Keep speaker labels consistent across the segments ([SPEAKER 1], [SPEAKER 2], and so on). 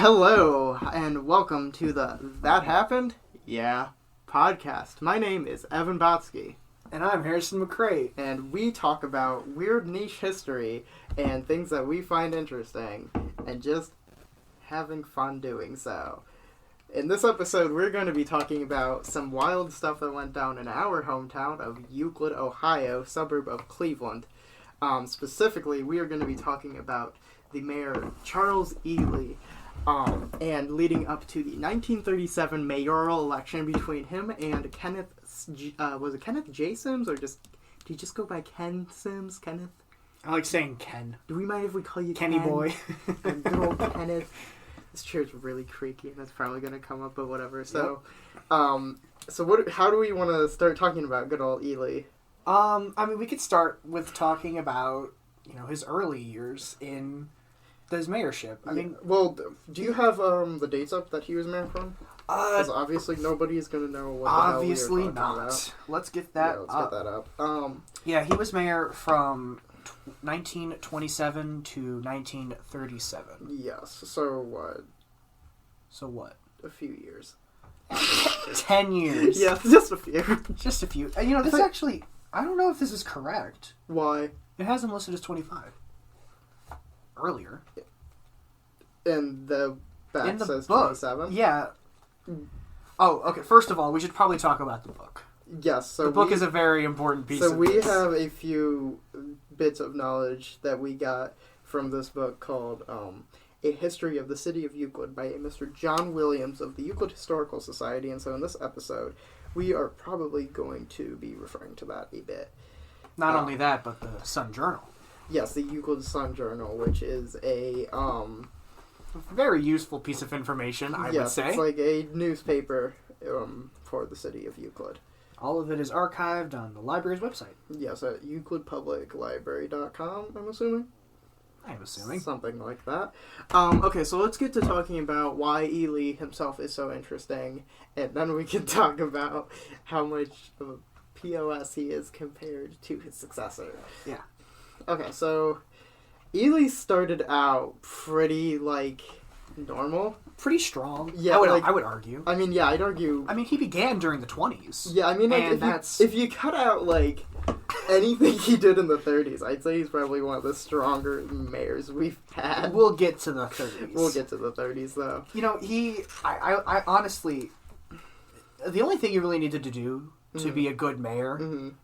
[SPEAKER 1] Hello, and welcome to the That Happened? Yeah podcast. My name is Evan Botsky.
[SPEAKER 2] And I'm Harrison McCray.
[SPEAKER 1] And we talk about weird niche history and things that we find interesting, and just having fun doing so. In this episode, we're going to be talking about some wild stuff that went down in our hometown of Euclid, Ohio, suburb of Cleveland. Specifically, we are going to be talking about the mayor, Charles E. Lee, and leading up to the 1937 mayoral election between him and Kenneth, was it Kenneth J. Sims, or did he just go by Ken Sims? Kenneth?
[SPEAKER 2] I like saying Ken.
[SPEAKER 1] Do we mind if we call you
[SPEAKER 2] Kenny
[SPEAKER 1] Ken?
[SPEAKER 2] boy?
[SPEAKER 1] Good old Kenneth. This chair's really creaky, and it's probably going to come up, but whatever. So, how do we want to start talking about good old Ely?
[SPEAKER 2] We could start with talking about, his early years in his mayorship.
[SPEAKER 1] Do you have the dates up that he was mayor from? Because obviously nobody's going to know what the hell we are talking about.
[SPEAKER 2] Let's get that
[SPEAKER 1] Let's get that up.
[SPEAKER 2] He was mayor from 1927 to 1937.
[SPEAKER 1] Yes. So what?
[SPEAKER 2] So what?
[SPEAKER 1] A few years.
[SPEAKER 2] 10 years.
[SPEAKER 1] Yeah, just a few.
[SPEAKER 2] Just a few. This actually, I don't know if this is correct.
[SPEAKER 1] Why?
[SPEAKER 2] It has him listed as 25. Earlier.
[SPEAKER 1] And the back
[SPEAKER 2] in the
[SPEAKER 1] says
[SPEAKER 2] book,
[SPEAKER 1] 27?
[SPEAKER 2] Yeah. Oh, okay. First of all, we should probably talk about the book.
[SPEAKER 1] Yes. So
[SPEAKER 2] the book is a very important piece of
[SPEAKER 1] So we
[SPEAKER 2] this.
[SPEAKER 1] have a few bits of knowledge that we got from this book called A History of the City of Euclid by Mr. John Williams of the Euclid Historical Society. And so in this episode, we are probably going to be referring to that a bit.
[SPEAKER 2] Not only that, but the Sun Journal.
[SPEAKER 1] Yes, the Euclid Sun Journal, which is a
[SPEAKER 2] very useful piece of information, I would say.
[SPEAKER 1] It's like a newspaper for the city of Euclid.
[SPEAKER 2] All of it is archived on the library's website.
[SPEAKER 1] Yes, at euclidpubliclibrary.com, I'm assuming.
[SPEAKER 2] I'm assuming.
[SPEAKER 1] Something like that. Okay, so let's get to talking about why Ely himself is so interesting, and then we can talk about how much of a POS he is compared to his successor.
[SPEAKER 2] Yeah.
[SPEAKER 1] Okay, so Ely started out pretty, normal.
[SPEAKER 2] Pretty strong.
[SPEAKER 1] Yeah,
[SPEAKER 2] I would argue.
[SPEAKER 1] I'd argue...
[SPEAKER 2] he began during the 20s.
[SPEAKER 1] Yeah, if you cut out, anything he did in the 30s, I'd say he's probably one of the stronger mayors we've had.
[SPEAKER 2] We'll get to the 30s.
[SPEAKER 1] We'll get to the 30s, though.
[SPEAKER 2] I honestly... The only thing you really needed to do to be a good mayor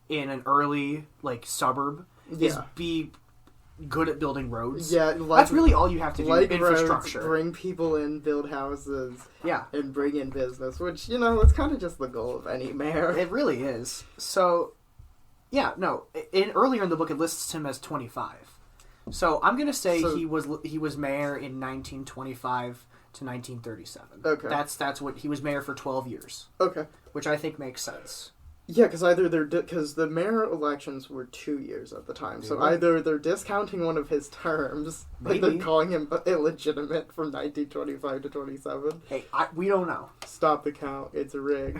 [SPEAKER 2] in an early, suburb is be good at building roads.
[SPEAKER 1] Yeah,
[SPEAKER 2] that's really all you have to do. Infrastructure.
[SPEAKER 1] Roads, bring people in, build houses.
[SPEAKER 2] Yeah.
[SPEAKER 1] And bring in business, which, that's kind of just the goal of any mayor.
[SPEAKER 2] It really is. So, earlier in the book it lists him as 25. So I'm going to say he was mayor in 1925 to 1937.
[SPEAKER 1] Okay.
[SPEAKER 2] That's what he was mayor for 12 years.
[SPEAKER 1] Okay.
[SPEAKER 2] Which I think makes sense.
[SPEAKER 1] Yeah, because the mayor elections were 2 years at the time, so either they're discounting one of his terms, they're calling him illegitimate from 1925 to 27.
[SPEAKER 2] Hey, we don't know.
[SPEAKER 1] Stop the count. It's rigged.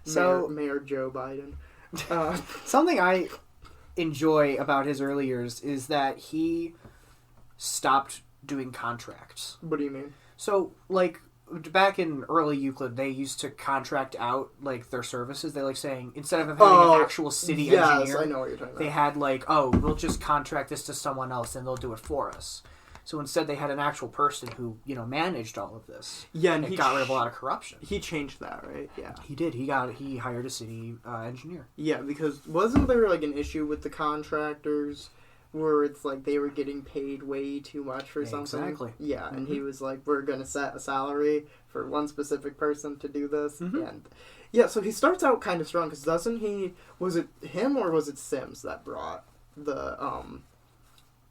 [SPEAKER 1] Mayor Joe Biden.
[SPEAKER 2] Something I enjoy about his early years is that he stopped doing contracts.
[SPEAKER 1] What do you mean?
[SPEAKER 2] So, back in early Euclid, they used to contract out, their services. They saying, instead of having an actual city engineer,
[SPEAKER 1] I know what you're talking about.
[SPEAKER 2] They had, we'll just contract this to someone else and they'll do it for us. So instead they had an actual person who, managed all of this.
[SPEAKER 1] Yeah, and
[SPEAKER 2] it got rid of a lot of corruption.
[SPEAKER 1] He changed that, right? Yeah.
[SPEAKER 2] He did. He hired a city engineer.
[SPEAKER 1] Yeah, because wasn't there, an issue with the contractors where it's they were getting paid way too much for something?
[SPEAKER 2] Exactly.
[SPEAKER 1] Yeah, and he was we're going to set a salary for one specific person to do this. And yeah, so he starts out kind of strong, because doesn't he, was it him or was it Sims that brought the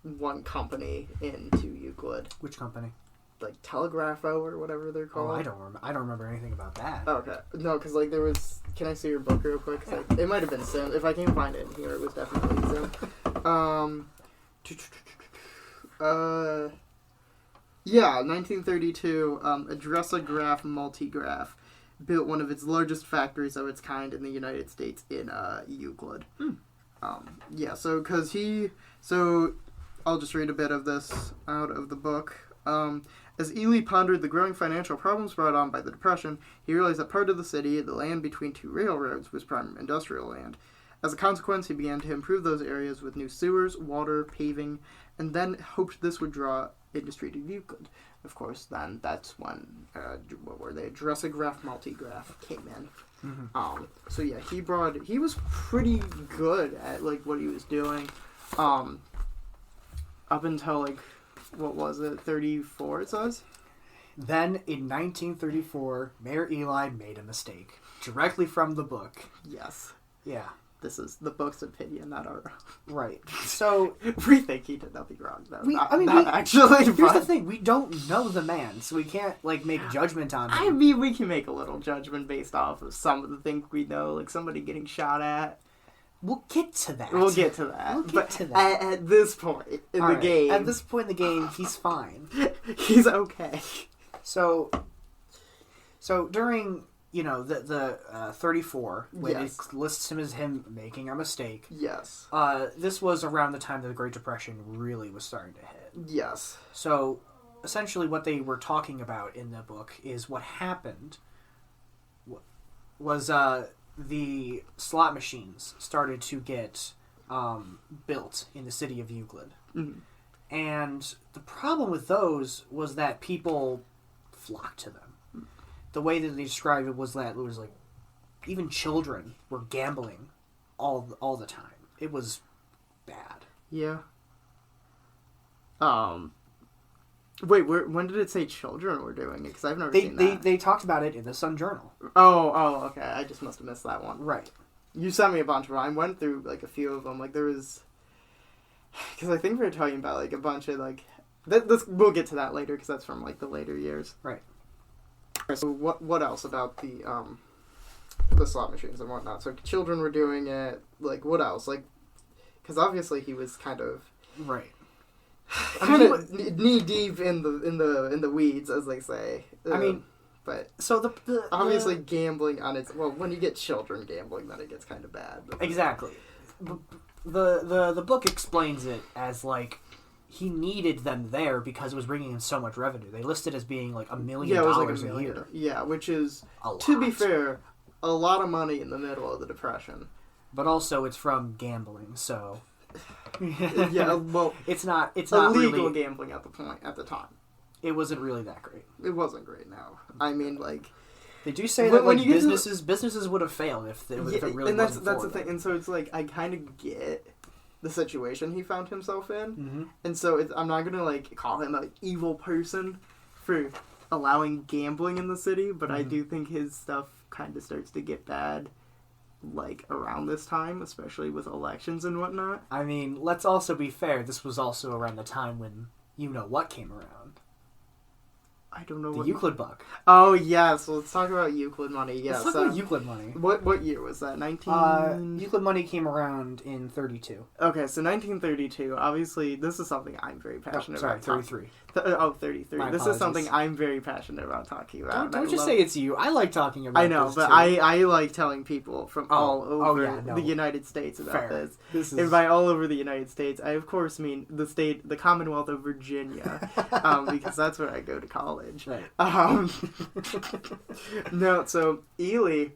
[SPEAKER 1] one company into Euclid?
[SPEAKER 2] Which company?
[SPEAKER 1] Telegrapho or whatever they're called.
[SPEAKER 2] Oh, I don't remember anything about that.
[SPEAKER 1] Okay. No, because there was... Can I see your book real quick? It might have been Sim. If I can find it in here, it was definitely Sim. Yeah, 1932, Addressograph Multigraph built one of its largest factories of its kind in the United States in Euclid. Yeah, so I'll just read a bit of this out of the book. As Ely pondered the growing financial problems brought on by the Depression, he realized that part of the city, the land between two railroads, was prime industrial land. As a consequence, he began to improve those areas with new sewers, water, paving, and then hoped this would draw industry to Euclid. Of course, then that's when, Dressograph, Multigraph came in. Mm-hmm. So yeah, he was pretty good at, like, what he was doing, up until, like, what was it, 34 it says?
[SPEAKER 2] Then, in 1934, Mayor Ely made a mistake. Directly from the book.
[SPEAKER 1] Yes.
[SPEAKER 2] Yeah.
[SPEAKER 1] This is the book's opinion, not our own.
[SPEAKER 2] Right. So...
[SPEAKER 1] we think he did nothing wrong, though.
[SPEAKER 2] Actually. Here's the thing. We don't know the man, so we can't, like, make judgment on him.
[SPEAKER 1] I mean, we can make a little judgment based off of some of the things we know, like somebody getting shot at.
[SPEAKER 2] We'll get to that.
[SPEAKER 1] At this point in the game...
[SPEAKER 2] At this point in the game, he's fine.
[SPEAKER 1] He's okay.
[SPEAKER 2] So during... the 34, when it lists him as him making a mistake.
[SPEAKER 1] Yes.
[SPEAKER 2] This was around the time that the Great Depression really was starting to hit.
[SPEAKER 1] Yes.
[SPEAKER 2] So, essentially what they were talking about in the book is what happened was the slot machines started to get built in the city of Euclid. Mm-hmm. And the problem with those was that people flocked to them. The way that they described it was that it was like, even children were gambling all the time. It was bad.
[SPEAKER 1] Yeah. Wait, when did it say children were doing it? Because I've never seen that.
[SPEAKER 2] They talked about it in the Sun Journal.
[SPEAKER 1] Oh, okay. I just must have missed that one.
[SPEAKER 2] Right.
[SPEAKER 1] You sent me a bunch of them. I went through, like, a few of them. Like, there was... Because I think we were talking about, like, a bunch of, like... We'll get to that later, because that's from, like, the later years.
[SPEAKER 2] Right.
[SPEAKER 1] So what else about the slot machines and whatnot? So children were doing it. Like, what else? Like, because obviously he was kind of
[SPEAKER 2] right,
[SPEAKER 1] knee deep in the weeds, as they say. But
[SPEAKER 2] so the
[SPEAKER 1] obviously gambling on its when you get children gambling, then it gets kind of bad.
[SPEAKER 2] Exactly. The book explains it as like. He needed them there because it was bringing in so much revenue. They listed as being like $1 million a year.
[SPEAKER 1] Yeah, which is, to be fair, a lot of money in the middle of the Depression.
[SPEAKER 2] But also, it's from gambling, so
[SPEAKER 1] yeah. Well,
[SPEAKER 2] it's not
[SPEAKER 1] illegal
[SPEAKER 2] really,
[SPEAKER 1] gambling at the time.
[SPEAKER 2] It wasn't really that great.
[SPEAKER 1] It wasn't great. No, I mean, like
[SPEAKER 2] they do say that like businesses would have failed if it really
[SPEAKER 1] and
[SPEAKER 2] wasn't.
[SPEAKER 1] That's the thing. And so it's like I kind of get the situation he found himself in,
[SPEAKER 2] mm-hmm.
[SPEAKER 1] and so I'm not gonna like call him an evil person for allowing gambling in the city, but mm-hmm. I do think his stuff kind of starts to get bad, like around this time, especially with elections and whatnot.
[SPEAKER 2] I mean, let's also be fair. This was also around the time when what came around.
[SPEAKER 1] I don't know
[SPEAKER 2] the Euclid buck.
[SPEAKER 1] Oh yes, well, let's talk about Euclid money. Yes,
[SPEAKER 2] let's talk about Euclid money.
[SPEAKER 1] What year was that? 19.
[SPEAKER 2] Euclid money came around in 32.
[SPEAKER 1] Okay, so 1932. Obviously, this is something I'm very passionate about.
[SPEAKER 2] 33.
[SPEAKER 1] 33.
[SPEAKER 2] My
[SPEAKER 1] this
[SPEAKER 2] apologies.
[SPEAKER 1] is something I'm very passionate about talking about.
[SPEAKER 2] Don't just say it's you. I like talking about.
[SPEAKER 1] I know, but I like telling people from all over the United States about this. And by all over the United States, I of course mean the Commonwealth of Virginia, because that's where I go to college.
[SPEAKER 2] Right.
[SPEAKER 1] No, so Ely,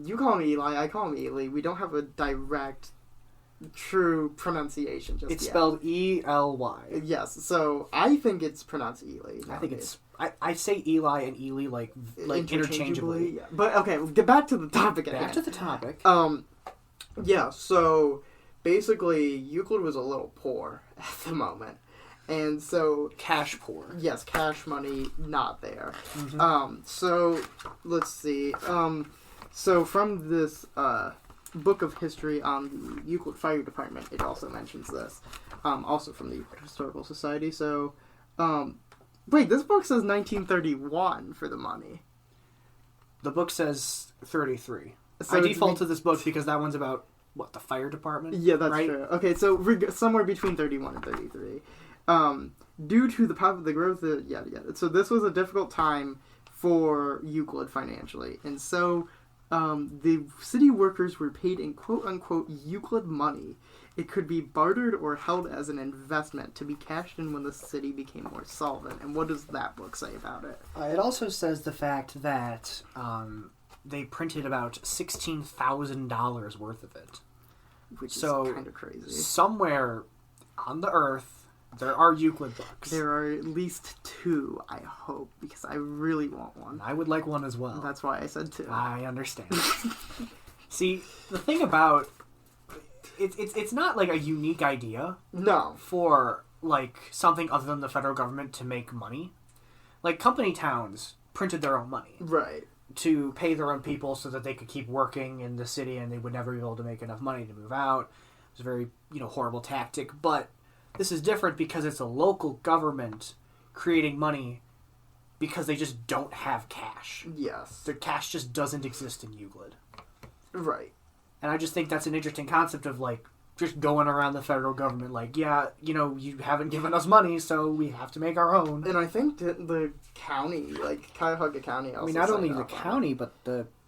[SPEAKER 1] you call me Eli, I call him Ely. We don't have a direct, true pronunciation just yet.
[SPEAKER 2] It's spelled E-L-Y.
[SPEAKER 1] Yes, so I think it's pronounced Ely.
[SPEAKER 2] I think it's... I say Eli and Ely like interchangeably.
[SPEAKER 1] Yeah. But okay, get back to the topic at hand.
[SPEAKER 2] Back to the topic.
[SPEAKER 1] Yeah, so basically Euclid was a little poor at the moment. And so...
[SPEAKER 2] Cash poor.
[SPEAKER 1] Yes, cash money not there.
[SPEAKER 2] Mm-hmm.
[SPEAKER 1] So, let's see. So from this book of history on the Euclid Fire Department, it also mentions this. Also from the Euclid Historical Society. So, wait, this book says 1931 for the money.
[SPEAKER 2] The book says 33.
[SPEAKER 1] So
[SPEAKER 2] I default to this book because that one's about, the fire department?
[SPEAKER 1] Yeah, that's
[SPEAKER 2] right?
[SPEAKER 1] true. Okay, so somewhere between 31 and 33. Due to the growth of yada yada. So this was a difficult time for Euclid financially, and so the city workers were paid in quote unquote Euclid money It could be bartered or held as an investment to be cashed in when the city became more solvent. And what does that book say about it?
[SPEAKER 2] It also says the fact that they printed about $16,000 worth of it.
[SPEAKER 1] Which is kind of crazy.
[SPEAKER 2] Somewhere on the earth, there are Euclid books.
[SPEAKER 1] There are at least 2, I hope, because I really want one.
[SPEAKER 2] I would like one as well.
[SPEAKER 1] That's why I said 2.
[SPEAKER 2] I understand. See, the thing about... It's not like a unique idea.
[SPEAKER 1] No.
[SPEAKER 2] For like something other than the federal government to make money. Like company towns printed their own money.
[SPEAKER 1] Right.
[SPEAKER 2] To pay their own people so that they could keep working in the city and they would never be able to make enough money to move out. It was a very, horrible tactic. But this is different because it's a local government creating money because they just don't have cash.
[SPEAKER 1] Yes.
[SPEAKER 2] Their cash just doesn't exist in Euclid.
[SPEAKER 1] Right.
[SPEAKER 2] And I just think that's an interesting concept of, like, just going around the federal government, like, yeah, you haven't given us money, so we have to make our own.
[SPEAKER 1] And I think the county, like, Cuyahoga County also
[SPEAKER 2] not only the county, but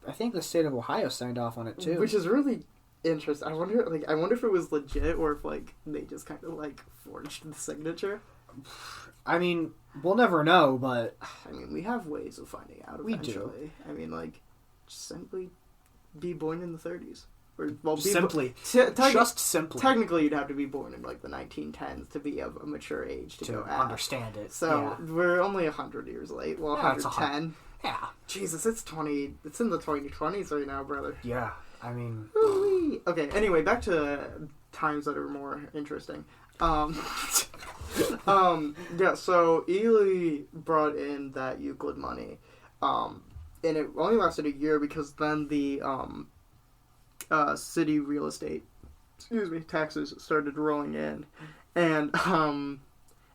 [SPEAKER 2] I think the state of Ohio signed off on it, too.
[SPEAKER 1] Which is really interesting. I wonder if it was legit or if, like, they just kind of, like, forged the signature.
[SPEAKER 2] I mean, we'll never know, but...
[SPEAKER 1] I mean, we have ways of finding out eventually.
[SPEAKER 2] We do.
[SPEAKER 1] I mean, like, just simply be born in the 30s. Or, well,
[SPEAKER 2] simply.
[SPEAKER 1] Just
[SPEAKER 2] simply.
[SPEAKER 1] Technically, you'd have to be born in, like, the 1910s to be of a mature age to go
[SPEAKER 2] understand it.
[SPEAKER 1] So, we're only 100 years late. Well, 110.
[SPEAKER 2] Yeah.
[SPEAKER 1] Jesus, it's in the 2020s right now, brother.
[SPEAKER 2] Yeah, I mean...
[SPEAKER 1] Ooh-wee. Okay, anyway, back to times that are more interesting. Yeah, so Ely brought in that Euclid money. And it only lasted a year because then the, city real estate, taxes started rolling in, and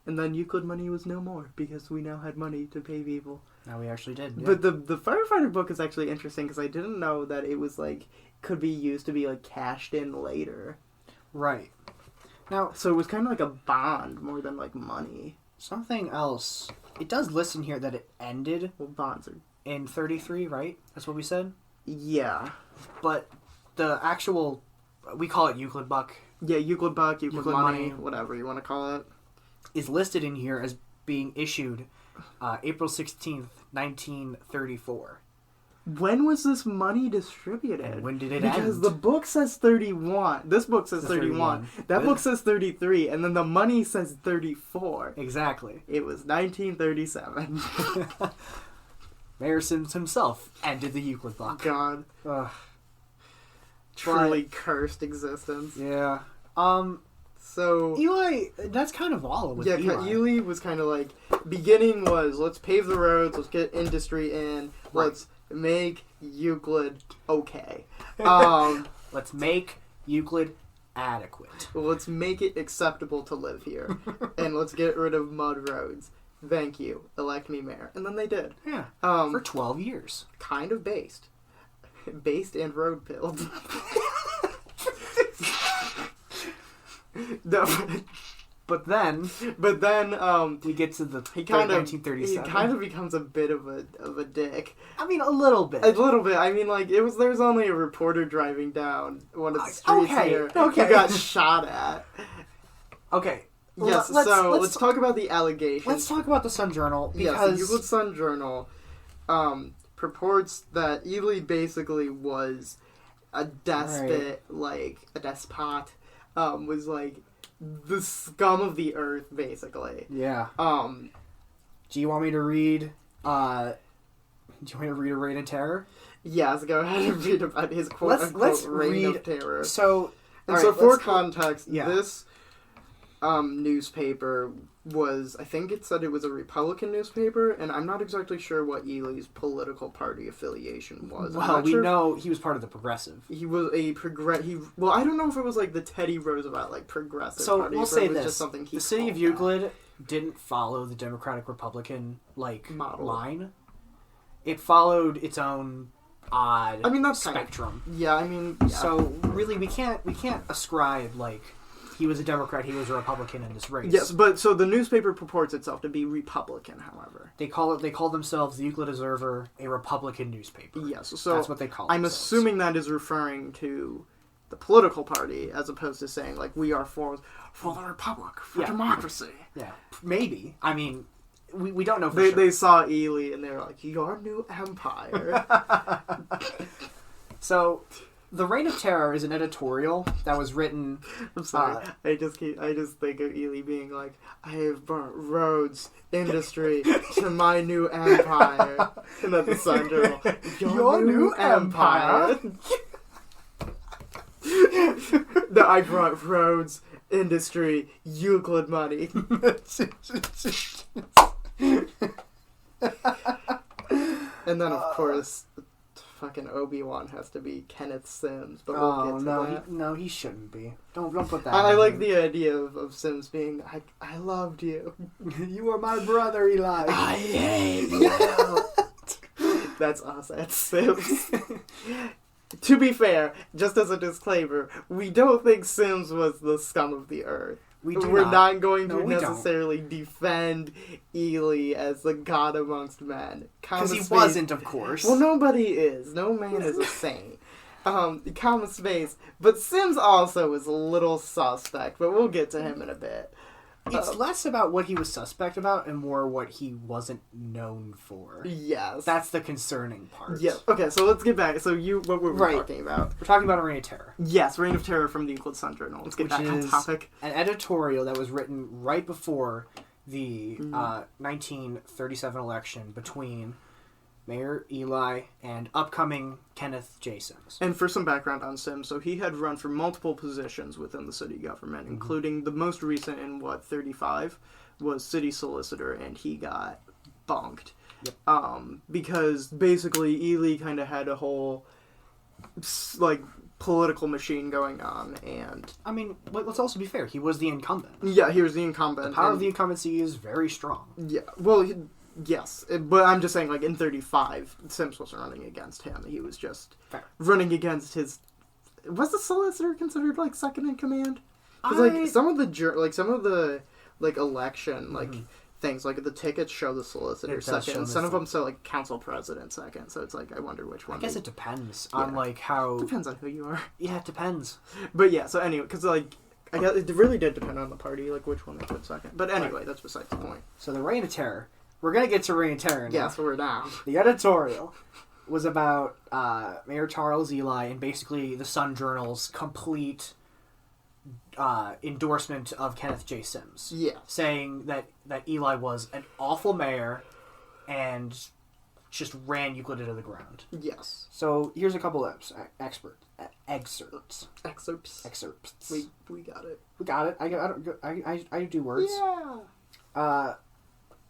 [SPEAKER 1] then Euclid money was no more because we now had money to pay people.
[SPEAKER 2] Now we actually did. Yeah.
[SPEAKER 1] But the firefighter book is actually interesting because I didn't know that it was like could be used to be like cashed in later.
[SPEAKER 2] Right. Now,
[SPEAKER 1] so it was kind of like a bond more than like money.
[SPEAKER 2] Something else. It does list in here that it ended.
[SPEAKER 1] Well, bonds are
[SPEAKER 2] in 33, right? That's what we said.
[SPEAKER 1] Yeah,
[SPEAKER 2] but the actual, we call it Euclid buck.
[SPEAKER 1] Yeah, Euclid buck, Euclid money, whatever you want to call it,
[SPEAKER 2] is listed in here as being issued April 16th, 1934.
[SPEAKER 1] When was this money distributed?
[SPEAKER 2] And when did it end?
[SPEAKER 1] Because the book says 31. This book says 31. That book says 33, and then the money says 34.
[SPEAKER 2] Exactly.
[SPEAKER 1] It was 1937.
[SPEAKER 2] Mayor Sims himself ended the Euclid buck.
[SPEAKER 1] God.
[SPEAKER 2] Ugh.
[SPEAKER 1] Truly cursed existence.
[SPEAKER 2] Yeah.
[SPEAKER 1] So
[SPEAKER 2] Ely, that's kind of all with Ely.
[SPEAKER 1] Ely was kind of like, beginning was, let's pave the roads, let's get industry in, let's make Euclid okay.
[SPEAKER 2] Let's make Euclid adequate.
[SPEAKER 1] Let's make it acceptable to live here. And let's get rid of mud roads. Thank you. Elect me mayor. And then they did.
[SPEAKER 2] Yeah. For 12 years.
[SPEAKER 1] Kind of based. Based and road pilled. No.
[SPEAKER 2] But then we get to the
[SPEAKER 1] 1937. He kind of becomes a bit of a dick.
[SPEAKER 2] I mean, a little bit.
[SPEAKER 1] A little bit. I mean, like there was only a reporter driving down one of the streets here who got shot at.
[SPEAKER 2] Okay.
[SPEAKER 1] Yes. Let's talk about the allegations.
[SPEAKER 2] Let's talk about the Sun Journal because
[SPEAKER 1] the Euclid Sun Journal purports that Ely basically was a despot, a despot. Was like the scum of the earth, basically.
[SPEAKER 2] Yeah. Do you want me to read? Do you want me to read a Reign of Terror?
[SPEAKER 1] Yes, go ahead and read about his quote-unquote Reign of Terror.
[SPEAKER 2] So,
[SPEAKER 1] for context, this newspaper was, I think it said it was a Republican newspaper, and I'm not exactly sure what Ely's political party affiliation was.
[SPEAKER 2] Well, we know he was part of the Progressive.
[SPEAKER 1] He was a well, I don't know if it was like the Teddy Roosevelt, like, Progressive
[SPEAKER 2] party. So, we'll say this.
[SPEAKER 1] Just something
[SPEAKER 2] the city of Euclid didn't follow the Democratic-Republican, model line. It followed its own odd spectrum.
[SPEAKER 1] So,
[SPEAKER 2] really, we can't ascribe, he was a Democrat, he was a Republican in this race.
[SPEAKER 1] Yes, but so the newspaper purports itself to be Republican, however.
[SPEAKER 2] They call themselves the Euclid Observer, a Republican newspaper.
[SPEAKER 1] Yes, so
[SPEAKER 2] that's what they call it.
[SPEAKER 1] I'm assuming that is referring to the political party, as opposed to saying, like, we are for the republic, for democracy.
[SPEAKER 2] Yeah, maybe. I mean, we don't know for
[SPEAKER 1] sure.
[SPEAKER 2] They
[SPEAKER 1] saw Ely, and they were like, your new empire.
[SPEAKER 2] So, The Reign of Terror is an editorial that was written...
[SPEAKER 1] I'm sorry. I just think of Ely being like, I have burnt roads, industry, to my new empire. And then the Sun Journal, your new empire? No, I brought roads, industry, Euclid money. And then, of course... Fucking Obi-Wan has to be Kenneth Sims, but we'll get to that.
[SPEAKER 2] No, he shouldn't be. Don't put that.
[SPEAKER 1] I like the idea of Sims being, I loved you.
[SPEAKER 2] You are my brother, Eli.
[SPEAKER 1] I hate you. That's us at Sims. To be fair, just as a disclaimer, we don't think Sims was the scum of the earth. We're not going to necessarily defend Ely as the god amongst men.
[SPEAKER 2] Because he wasn't, of course.
[SPEAKER 1] Well, nobody is. No man is a saint. Comma space. But Sims also is a little suspect, but we'll get to him in a bit.
[SPEAKER 2] It's less about what he was suspect about and more what he wasn't known for.
[SPEAKER 1] Yes.
[SPEAKER 2] That's the concerning part.
[SPEAKER 1] Yeah. Okay, so let's get back. So what were we talking about?
[SPEAKER 2] We're talking about A Reign of Terror.
[SPEAKER 1] Yes, Reign of Terror from the Euclid Sun Journal. Let's get back on topic.
[SPEAKER 2] An editorial that was written right before the 1937 election between Mayor Ely and upcoming Kenneth J. Sims.
[SPEAKER 1] And for some background on Sims, so he had run for multiple positions within the city government, including the most recent in, 35, was city solicitor, and he got bonked.
[SPEAKER 2] Yep.
[SPEAKER 1] Because basically Ely kind of had a whole, like, political machine going on, and...
[SPEAKER 2] I mean, let's also be fair, he was the incumbent.
[SPEAKER 1] Yeah, he was the incumbent.
[SPEAKER 2] The power of the incumbency is very strong.
[SPEAKER 1] Yeah, well... Yes, but I'm just saying, like, in 35, Sims wasn't running against him. He was just running against his... Was the solicitor considered, like, second in command? Because, like, some of the election, things, like, the tickets show the solicitor second. Some of them show, like, council president second. So it's like, I wonder which one.
[SPEAKER 2] I guess it depends on, like, how...
[SPEAKER 1] It depends on who you are.
[SPEAKER 2] Yeah, it depends.
[SPEAKER 1] But, yeah, so anyway, because, like... I guess it really did depend on the party, like, which one they put second. But anyway, that's besides the point.
[SPEAKER 2] So the Reign of Terror... We're going to get to Reign of Terror now.
[SPEAKER 1] Yeah, so we're down.
[SPEAKER 2] The editorial was about Mayor Charles Ely and basically the Sun Journal's complete endorsement of Kenneth J. Sims.
[SPEAKER 1] Yeah.
[SPEAKER 2] Saying that Ely was an awful mayor and just ran Euclid into the ground.
[SPEAKER 1] Yes.
[SPEAKER 2] So here's a couple of excerpts.
[SPEAKER 1] We got it.
[SPEAKER 2] We got it. I do words.
[SPEAKER 1] Yeah.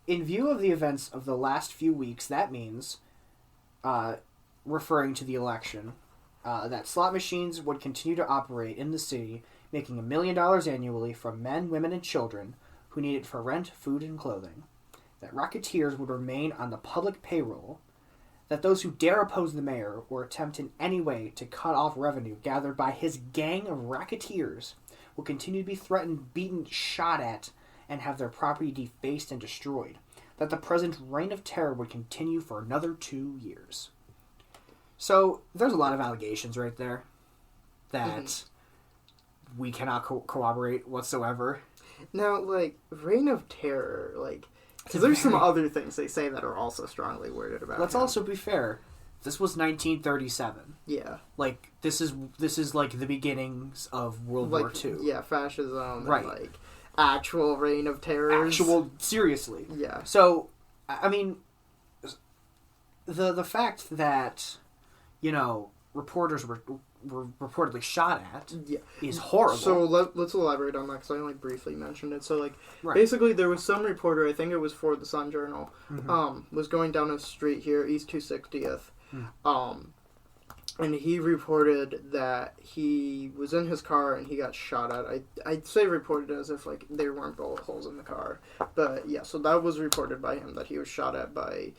[SPEAKER 2] In view of the events of the last few weeks, that means, referring to the election, that slot machines would continue to operate in the city, making $1 million annually from men, women, and children who need it for rent, food, and clothing. That racketeers would remain on the public payroll. That those who dare oppose the mayor or attempt in any way to cut off revenue gathered by his gang of racketeers will continue to be threatened, beaten, shot at, and have their property defaced and destroyed. That the present reign of terror would continue for another 2 years. So, there's a lot of allegations right there that we cannot corroborate whatsoever.
[SPEAKER 1] Now, like, Reign of Terror, like... Because there's some other things they say that are also strongly worded about
[SPEAKER 2] Let's also be fair. This was 1937.
[SPEAKER 1] Yeah.
[SPEAKER 2] Like, this is like the beginnings of World War II.
[SPEAKER 1] Yeah, fascism
[SPEAKER 2] right.
[SPEAKER 1] And, like, actual Reign of Terror.
[SPEAKER 2] Seriously.
[SPEAKER 1] Yeah.
[SPEAKER 2] So, I mean, the fact that, you know, reporters were reportedly shot at is horrible.
[SPEAKER 1] So let's elaborate on that, because I only briefly mentioned it. So, like, basically there was some reporter, I think it was for the Sun Journal, was going down a street here, East 260th, and he reported that he was in his car and he got shot at. I'd say reported as if, like, there weren't bullet holes in the car. But, yeah, so that was reported by him, that he was shot at by,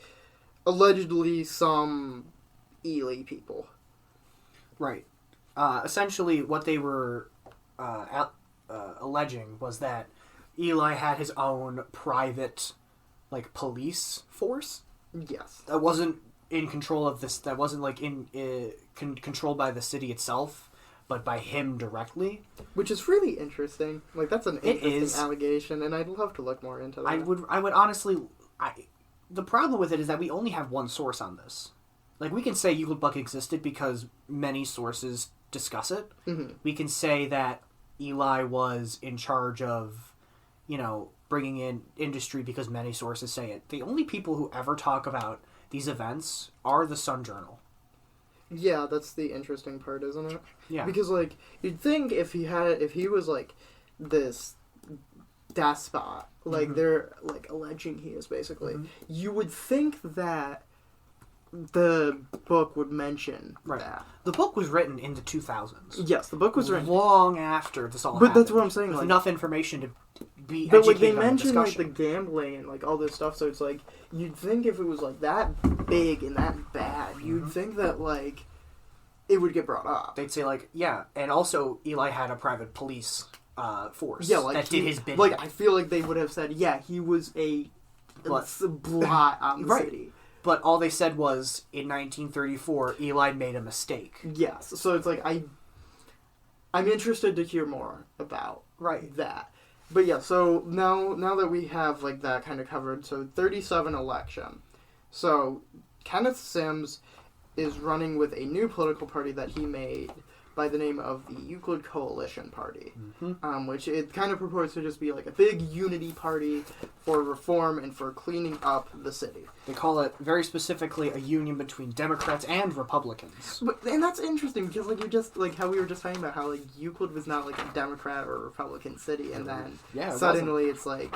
[SPEAKER 1] allegedly, some Ely people.
[SPEAKER 2] Right. Essentially, what they were alleging was that Ely had his own private, like, police force.
[SPEAKER 1] Yes.
[SPEAKER 2] That wasn't in control of this. That wasn't, like, controlled by the city itself, but by him directly.
[SPEAKER 1] Which is really interesting. Like, that's an interesting
[SPEAKER 2] is.
[SPEAKER 1] allegation, and I'd love to look more into that.
[SPEAKER 2] I would honestly... the problem with it is that we only have one source on this. Like, we can say Euclid Buck existed because many sources discuss it.
[SPEAKER 1] Mm-hmm.
[SPEAKER 2] We can say that Eli was in charge of, bringing in industry because many sources say it. The only people who ever talk about these events are the Sun Journal.
[SPEAKER 1] Yeah, that's the interesting part, isn't it?
[SPEAKER 2] Yeah.
[SPEAKER 1] Because, like, you'd think if he was, like, this despot, like,
[SPEAKER 2] mm-hmm.
[SPEAKER 1] they're, like, alleging he is, basically,
[SPEAKER 2] mm-hmm.
[SPEAKER 1] you would think that the book would mention that.
[SPEAKER 2] The book was written in the 2000s.
[SPEAKER 1] Yes, the book was written
[SPEAKER 2] long after this all
[SPEAKER 1] but
[SPEAKER 2] happened.
[SPEAKER 1] That's what I'm saying.
[SPEAKER 2] With
[SPEAKER 1] like,
[SPEAKER 2] enough information to be
[SPEAKER 1] but,
[SPEAKER 2] educated
[SPEAKER 1] like, they
[SPEAKER 2] on the
[SPEAKER 1] mentioned, like,
[SPEAKER 2] discussion.
[SPEAKER 1] the gambling and, like, all this stuff, so it's, like, you'd think if it was, like, that big and that bad, you'd
[SPEAKER 2] mm-hmm.
[SPEAKER 1] think that, like, it would get brought up.
[SPEAKER 2] They'd say, like, yeah, and also Eli had a private police force
[SPEAKER 1] like,
[SPEAKER 2] that did his bidding.
[SPEAKER 1] Like, I feel like they would have said, yeah, he was a blot on the
[SPEAKER 2] right.
[SPEAKER 1] city.
[SPEAKER 2] But all they said was, in 1934, Eli made a mistake.
[SPEAKER 1] Yes, so it's like, I'm interested to hear more about that. But yeah, so now that we have, like, that kind of covered, so 37 election. So, Kenneth Sims is running with a new political party that he made by the name of the Euclid Coalition Party,
[SPEAKER 2] mm-hmm.
[SPEAKER 1] Which it kind of purports to just be like a big unity party for reform and for cleaning up the city.
[SPEAKER 2] They call it, very specifically, a union between Democrats and Republicans.
[SPEAKER 1] And that's interesting, because, like, you just, like, how we were just talking about how, like, Euclid was not, like, a Democrat or a Republican city, and then suddenly it's, like,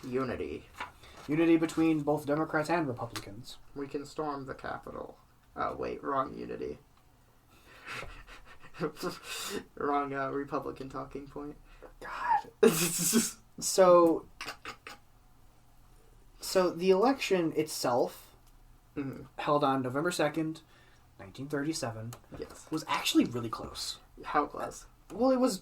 [SPEAKER 1] unity.
[SPEAKER 2] Unity between both Democrats and Republicans.
[SPEAKER 1] We can storm the Capitol. Oh, wait, wrong unity. Wrong Republican talking point.
[SPEAKER 2] God. So the election itself,
[SPEAKER 1] mm-hmm.
[SPEAKER 2] held on November 2nd, 1937,
[SPEAKER 1] yes,
[SPEAKER 2] was actually really close.
[SPEAKER 1] How close?
[SPEAKER 2] Well, it was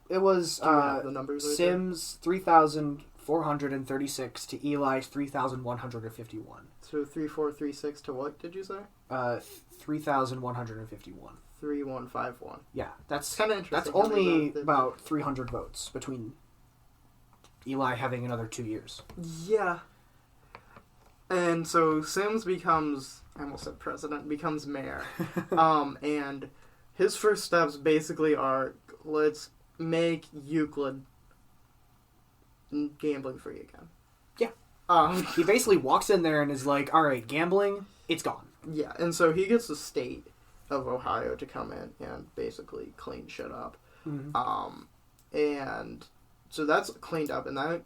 [SPEAKER 1] the numbers right
[SPEAKER 2] Sims 3,436 to Eli's 3,151.
[SPEAKER 1] So 3,436 to what did you say?
[SPEAKER 2] 3,151.
[SPEAKER 1] 3,151.
[SPEAKER 2] Yeah, that's
[SPEAKER 1] kind of interesting.
[SPEAKER 2] That's only about 300 votes between Eli having another 2 years.
[SPEAKER 1] Yeah. And so Sims becomes, I almost said president, becomes mayor. And his first steps basically are, let's make Euclid gambling free again.
[SPEAKER 2] Yeah. He basically walks in there and is like, all right, gambling, it's gone.
[SPEAKER 1] Yeah, and so he gets the state of Ohio to come in and basically clean shit up.
[SPEAKER 2] Mm-hmm.
[SPEAKER 1] And so that's cleaned up, and that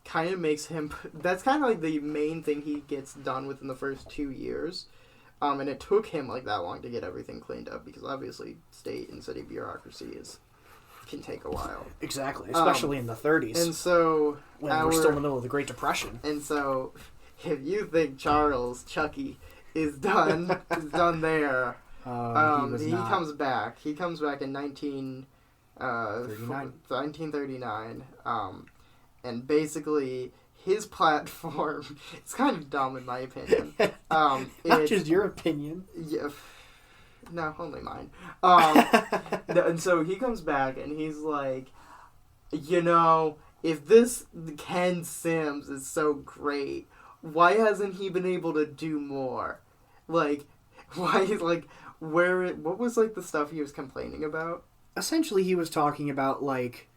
[SPEAKER 1] kind of makes him... That's kind of like the main thing he gets done within the first 2 years. And it took him like that long to get everything cleaned up, because obviously state and city bureaucracy can take a while.
[SPEAKER 2] Exactly, especially in the 30s.
[SPEAKER 1] And so...
[SPEAKER 2] When we're still in the middle of the Great Depression.
[SPEAKER 1] And so, if you think Chucky is done there... he comes back. He comes back in 1939. And basically, his platform... It's kind of dumb, in my opinion.
[SPEAKER 2] Not just your opinion.
[SPEAKER 1] Yeah. No, only mine. And so he comes back, and he's like, if this Ken Sims is so great, why hasn't he been able to do more? Like, why, like, what was, like, the stuff he was complaining about?
[SPEAKER 2] Essentially, he was talking about, like,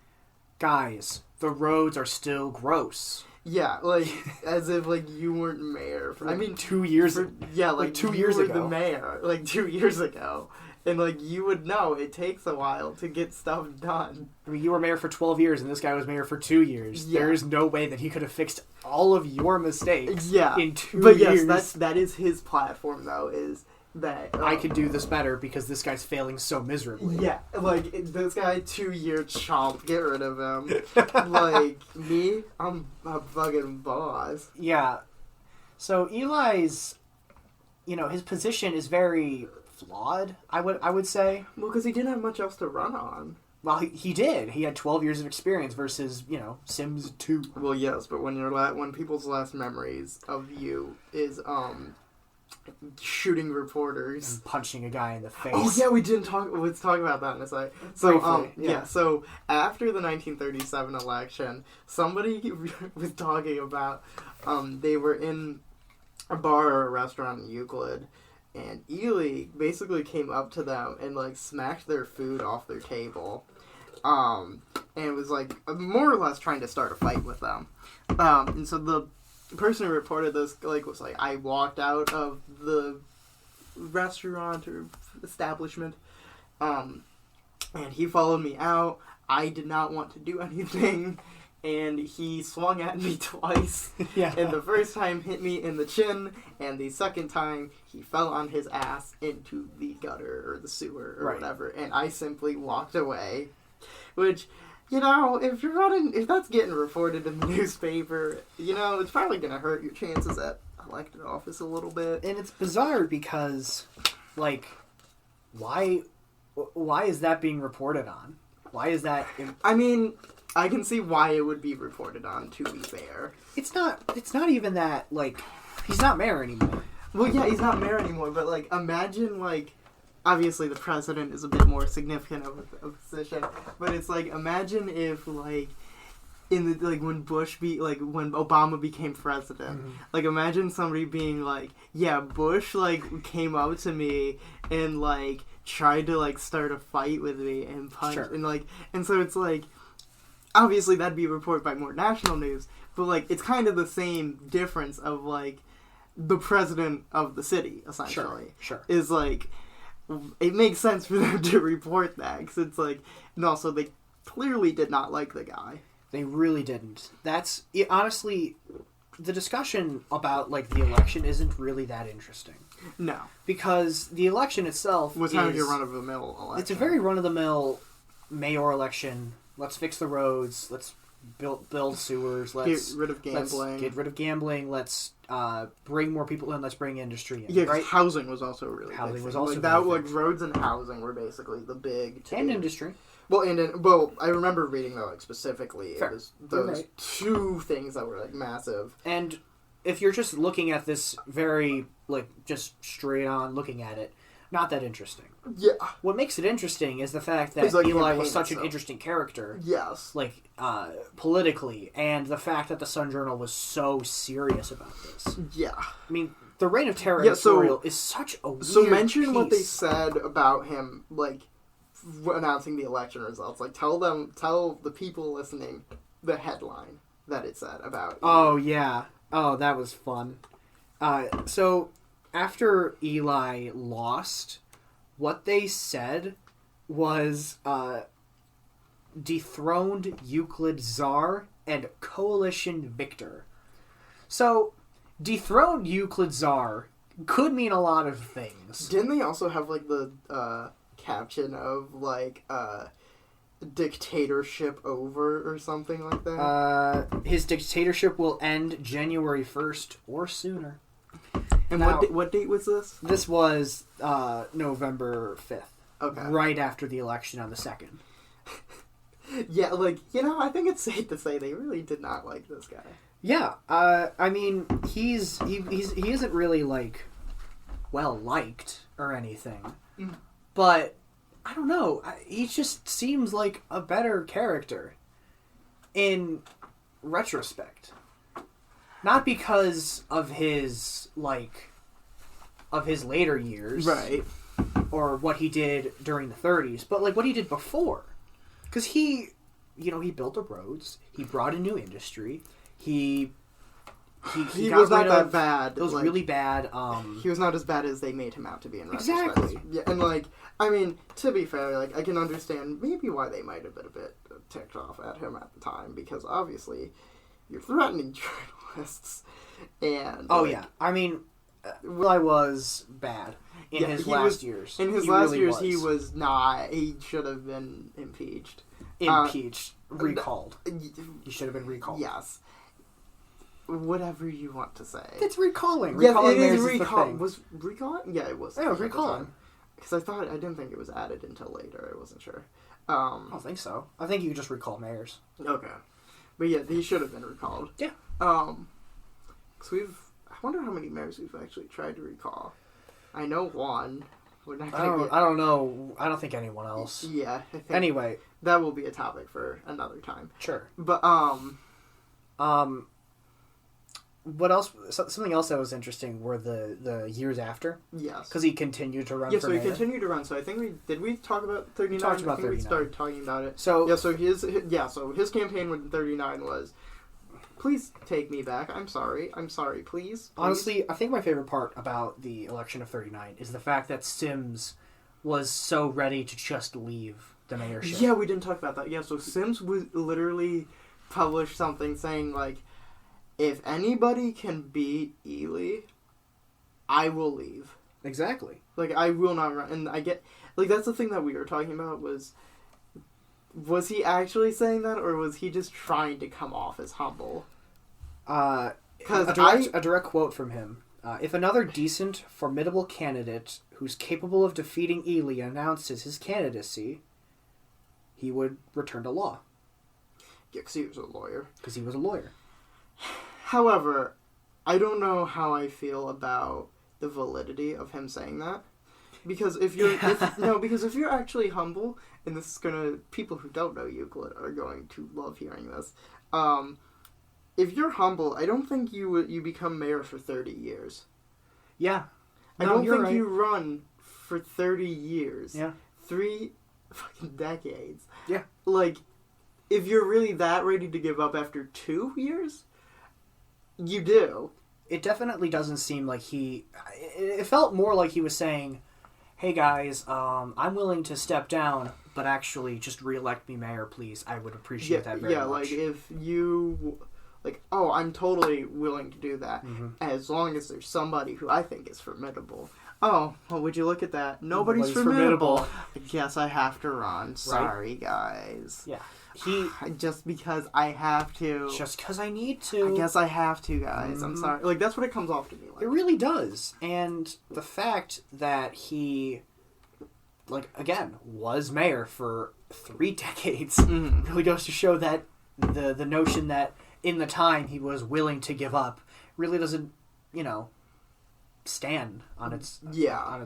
[SPEAKER 2] guys, the roads are still gross.
[SPEAKER 1] Yeah, like, as if, like, you weren't mayor.
[SPEAKER 2] 2 years ago.
[SPEAKER 1] Yeah, like
[SPEAKER 2] 2 years
[SPEAKER 1] you were
[SPEAKER 2] ago.
[SPEAKER 1] the mayor, like, 2 years ago. And, like, you would know it takes a while to get stuff done.
[SPEAKER 2] I mean, you were mayor for 12 years, and this guy was mayor for 2 years.
[SPEAKER 1] Yeah.
[SPEAKER 2] There is no way that he could have fixed all of your mistakes in 2 years.
[SPEAKER 1] But yes, that is his platform, though, is that...
[SPEAKER 2] I could do this better because this guy's failing so miserably.
[SPEAKER 1] Yeah, like, this guy, 2-year chomp, get rid of him. Like, me, I'm a fucking boss.
[SPEAKER 2] Yeah. So Eli's, his position is very... flawed, I would say.
[SPEAKER 1] Well, because he didn't have much else to run on.
[SPEAKER 2] Well, he did. He had 12 years of experience versus, Sims 2.
[SPEAKER 1] Well, yes, but when people's last memories of you is shooting reporters.
[SPEAKER 2] And punching a guy in the face.
[SPEAKER 1] Oh yeah, we didn't talk. Let's talk about that in a second. So
[SPEAKER 2] Briefly, yeah.
[SPEAKER 1] So after the 1937 election, somebody was talking about they were in a bar or a restaurant in Euclid, and Ely basically came up to them and like smacked their food off their table, and was like more or less trying to start a fight with them, and so the person who reported this like was like, I walked out of the restaurant or establishment, and he followed me out. I did not want to do anything, and he swung at me twice.
[SPEAKER 2] Yeah.
[SPEAKER 1] And the first time hit me in the chin, and the second time he fell on his ass into the gutter or the sewer or whatever, and I simply walked away. Which, you know, if that's getting reported in the newspaper, you know, it's probably going to hurt your chances at elected office a little bit.
[SPEAKER 2] And it's bizarre because, like, why is that being reported on? Why is that...
[SPEAKER 1] I mean, I can see why it would be reported on, to be fair.
[SPEAKER 2] It's not even that, like, he's not mayor anymore.
[SPEAKER 1] Well, yeah, he's not mayor anymore, but, like, imagine, like, obviously the president is a bit more significant of a position, but it's like, imagine if, like, in the, like, when when Obama became president, like, imagine somebody being like, yeah, Bush, like, came up to me and, like, tried to, like, start a fight with me and punch, and, like, and so it's like, obviously that'd be reported by more national news, but, like, it's kind of the same difference of, like, the president of the city, essentially.
[SPEAKER 2] Sure.
[SPEAKER 1] Is, like, it makes sense for them to report that, because it's like, and also they clearly did not like the guy.
[SPEAKER 2] They really didn't. That's, honestly, the discussion about, like, the election isn't really that interesting.
[SPEAKER 1] No.
[SPEAKER 2] Because the election itself
[SPEAKER 1] was kind of a run-of-the-mill election.
[SPEAKER 2] It's a very run-of-the-mill mayor election. Let's fix the roads. Let's build sewers. Let's
[SPEAKER 1] get rid of gambling.
[SPEAKER 2] Let's bring more people in. Let's bring industry in.
[SPEAKER 1] Yeah,
[SPEAKER 2] right?
[SPEAKER 1] Housing was also a really
[SPEAKER 2] housing
[SPEAKER 1] big
[SPEAKER 2] was
[SPEAKER 1] thing.
[SPEAKER 2] also
[SPEAKER 1] like that. Like roads and housing were basically the big two.
[SPEAKER 2] And industry.
[SPEAKER 1] Well, I remember reading that, like, specifically.
[SPEAKER 2] Fair.
[SPEAKER 1] It was those two things that were, like, massive.
[SPEAKER 2] And if you're just looking at this very, like, just straight on looking at it, not that interesting.
[SPEAKER 1] Yeah.
[SPEAKER 2] What makes it interesting is the fact that
[SPEAKER 1] like
[SPEAKER 2] Eli was such an interesting character.
[SPEAKER 1] Yes.
[SPEAKER 2] Like, politically, and the fact that the Sun Journal was so serious about this.
[SPEAKER 1] Yeah.
[SPEAKER 2] I mean, the Reign of Terror editorial is such a weird
[SPEAKER 1] So mention
[SPEAKER 2] piece.
[SPEAKER 1] what they said about him, like, announcing the election results. Like, tell the people listening the headline that it said about.
[SPEAKER 2] Oh, yeah. Oh, that was fun. So, after Eli lost, what they said was dethroned Euclid Czar and coalition victor. So, dethroned Euclid Czar could mean a lot of things.
[SPEAKER 1] Didn't they also have, like, the caption of, like, dictatorship over or something like that?
[SPEAKER 2] His dictatorship will end January 1st or sooner.
[SPEAKER 1] And
[SPEAKER 2] now,
[SPEAKER 1] what date was this?
[SPEAKER 2] This was November 5th.
[SPEAKER 1] Okay.
[SPEAKER 2] Right after the election on the 2nd.
[SPEAKER 1] Yeah, like, you know, I think it's safe to say they really did not like this guy.
[SPEAKER 2] Yeah, I mean, he isn't really, like, well liked or anything, but I don't know. He just seems like a better character in retrospect, not because of his later years,
[SPEAKER 1] right,
[SPEAKER 2] or what he did during the 30s, but like what he did before, because he built the roads, he brought a new industry. He
[SPEAKER 1] was not that bad.
[SPEAKER 2] It was like, really bad.
[SPEAKER 1] He was not as bad as they made him out to be in retrospect.
[SPEAKER 2] Exactly.
[SPEAKER 1] Yeah, and, like, I mean, to be fair, like, I can understand maybe why they might have been a bit ticked off at him at the time, because obviously you're threatening journalists. And
[SPEAKER 2] yeah, I mean, Eli was bad in his last years.
[SPEAKER 1] In his last years, he was not. He should have been impeached.
[SPEAKER 2] Recalled. He should have been recalled.
[SPEAKER 1] Yes. Whatever you want to say.
[SPEAKER 2] It's recalling.
[SPEAKER 1] Yeah,
[SPEAKER 2] recalling
[SPEAKER 1] it is recalling.
[SPEAKER 2] Was
[SPEAKER 1] recalling? Yeah, it was.
[SPEAKER 2] Yeah, it was recalling.
[SPEAKER 1] Because I didn't think it was added until later. I wasn't sure.
[SPEAKER 2] I don't think so. I think you could just recall mayors.
[SPEAKER 1] Okay. But yeah, he should have been recalled.
[SPEAKER 2] Yeah.
[SPEAKER 1] Because wonder how many mayors we've actually tried to recall. I know one.
[SPEAKER 2] I don't know. I don't think anyone else.
[SPEAKER 1] Yeah. I think
[SPEAKER 2] anyway,
[SPEAKER 1] that will be a topic for another time.
[SPEAKER 2] Sure.
[SPEAKER 1] But
[SPEAKER 2] what else? Something else that was interesting were the years after.
[SPEAKER 1] Yes.
[SPEAKER 2] Because he continued to run.
[SPEAKER 1] Yeah,
[SPEAKER 2] for
[SPEAKER 1] so he
[SPEAKER 2] mayor.
[SPEAKER 1] continued to run. So I think we talk about 39?
[SPEAKER 2] We talked about 39.
[SPEAKER 1] We started talking about it.
[SPEAKER 2] So
[SPEAKER 1] yeah, so his campaign with 39 was, please take me back. I'm sorry, please.
[SPEAKER 2] Honestly, I think my favorite part about the election of 39 is the fact that Sims was so ready to just leave the mayorship.
[SPEAKER 1] Yeah, we didn't talk about that. Yeah, so Sims would literally publish something saying, like, if anybody can beat Ely, I will leave.
[SPEAKER 2] Exactly.
[SPEAKER 1] Like, I will not run. And I get, like, that's the thing that we were talking about was he actually saying that, or was he just trying to come off as humble?
[SPEAKER 2] A direct quote from him. If another decent, formidable candidate who's capable of defeating Ely announces his candidacy, he would return to law.
[SPEAKER 1] Yeah, because he was a lawyer. However, I don't know how I feel about the validity of him saying that. Because if you're actually humble, and this is people who don't know Euclid are going to love hearing this. If you're humble, I don't think you become mayor for 30 years.
[SPEAKER 2] Yeah.
[SPEAKER 1] I don't think you run for 30 years.
[SPEAKER 2] Yeah.
[SPEAKER 1] 3 fucking decades.
[SPEAKER 2] Yeah.
[SPEAKER 1] Like, if you're really that ready to give up after 2 years, you do.
[SPEAKER 2] It definitely doesn't seem like it felt more like he was saying, hey guys, I'm willing to step down, but actually just re-elect me mayor, please. I would appreciate that very much. Yeah,
[SPEAKER 1] like if you... Like, oh, I'm totally willing to do that, as long as there's somebody who I think is formidable. Oh, well, would you look at that? Nobody's formidable. I guess I have to run. Sorry, guys.
[SPEAKER 2] Yeah.
[SPEAKER 1] Just because I have to.
[SPEAKER 2] Just because I need to.
[SPEAKER 1] I guess I have to, guys. I'm sorry. Like, that's what it comes off to me like.
[SPEAKER 2] It really does. And the fact that he, like, again, was mayor for 3 decades really goes to show that the notion that in the time he was willing to give up really doesn't, stand on its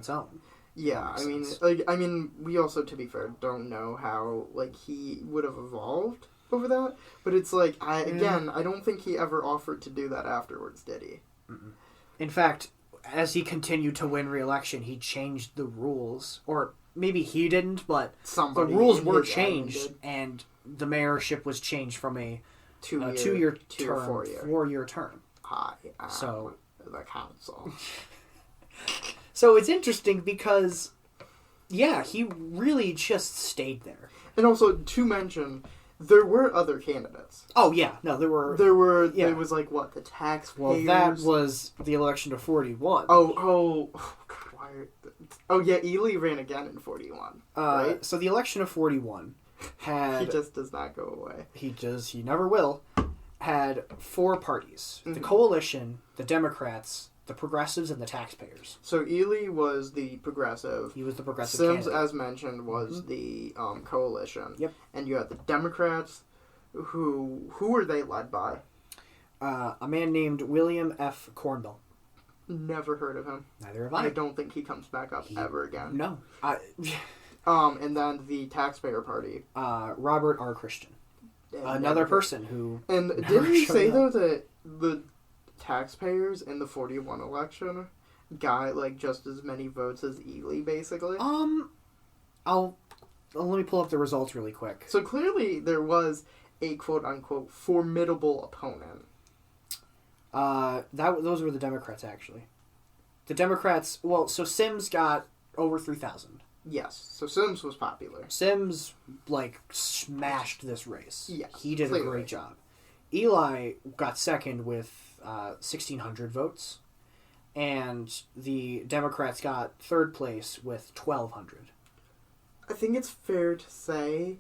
[SPEAKER 2] own.
[SPEAKER 1] Yeah, I mean, we also, to be fair, don't know how he would have evolved over that. But it's like I don't think he ever offered to do that afterwards, did he?
[SPEAKER 2] Mm-mm. In fact, as he continued to win re-election, he changed the rules, or maybe he didn't, but the rules were changed, and the mayorship was changed from a 2-year term, 4-year term.
[SPEAKER 1] I am the council.
[SPEAKER 2] So it's interesting because, yeah, he really just stayed there.
[SPEAKER 1] And also, to mention, there were other candidates.
[SPEAKER 2] Oh, yeah. No, there were...
[SPEAKER 1] There was, the taxpayers...
[SPEAKER 2] Well, that was the election of 41.
[SPEAKER 1] Oh, yeah, Ely ran again in 41, right?
[SPEAKER 2] So the election of 41 had...
[SPEAKER 1] He just does not go away.
[SPEAKER 2] He never will. Had 4 parties. The Coalition, the Democrats, the Progressives, and the Taxpayers.
[SPEAKER 1] So Ely was the Progressive.
[SPEAKER 2] He was the Progressive
[SPEAKER 1] Sims,
[SPEAKER 2] candidate.
[SPEAKER 1] as mentioned, was the Coalition.
[SPEAKER 2] Yep.
[SPEAKER 1] And you had the Democrats, who were they led by?
[SPEAKER 2] A man named William F. Cornwell.
[SPEAKER 1] Never heard of him.
[SPEAKER 2] Neither have I.
[SPEAKER 1] I don't think he comes back up ever again.
[SPEAKER 2] No.
[SPEAKER 1] And then the Taxpayer Party.
[SPEAKER 2] Robert R. Christian. Another person who...
[SPEAKER 1] And didn't you say, though, that the taxpayers in the 41 election got, just as many votes as Ely, basically?
[SPEAKER 2] Let me pull up the results really quick.
[SPEAKER 1] So clearly there was a quote-unquote formidable opponent.
[SPEAKER 2] Those were the Democrats, actually. The Democrats... Well, so Sims got over 3,000.
[SPEAKER 1] Yes, so Sims was popular.
[SPEAKER 2] Sims, smashed this race.
[SPEAKER 1] Yes,
[SPEAKER 2] he did a great job. Ely got second with 1,600 votes, and the Democrats got third place with 1,200.
[SPEAKER 1] I think it's fair to say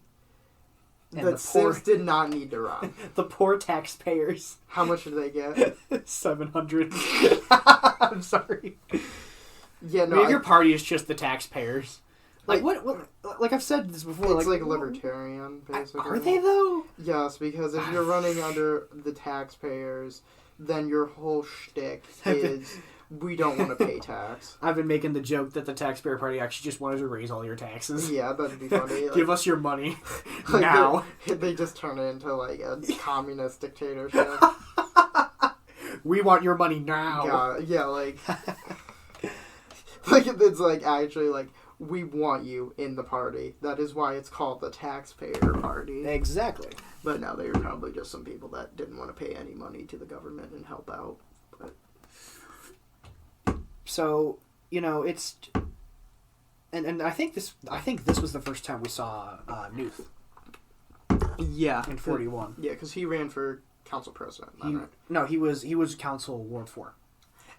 [SPEAKER 1] that Sims did not need to run.
[SPEAKER 2] The poor taxpayers.
[SPEAKER 1] How much did they get?
[SPEAKER 2] 700. I'm sorry.
[SPEAKER 1] Yeah, no.
[SPEAKER 2] Your party is just the taxpayers. What? Like I've said this before.
[SPEAKER 1] It's libertarian, basically.
[SPEAKER 2] Are they though?
[SPEAKER 1] Yes, because if you're running under the taxpayers, then your whole shtick is we don't want to pay tax.
[SPEAKER 2] I've been making the joke that the Taxpayer Party actually just wanted to raise all your taxes.
[SPEAKER 1] Yeah, that'd be funny.
[SPEAKER 2] Give us your money now.
[SPEAKER 1] They just turn it into like a communist dictatorship.
[SPEAKER 2] We want your money now.
[SPEAKER 1] Yeah, like like it's like actually like we want you in the party. That is why it's called the Taxpayer Party.
[SPEAKER 2] Exactly.
[SPEAKER 1] But no, they were probably just some people that didn't want to pay any money to the government and help out. But...
[SPEAKER 2] So, it's... And I think this was the first time we saw Newth.
[SPEAKER 1] Yeah.
[SPEAKER 2] In 41.
[SPEAKER 1] Yeah, because he ran for council president. Right?
[SPEAKER 2] No, he was council Ward 4.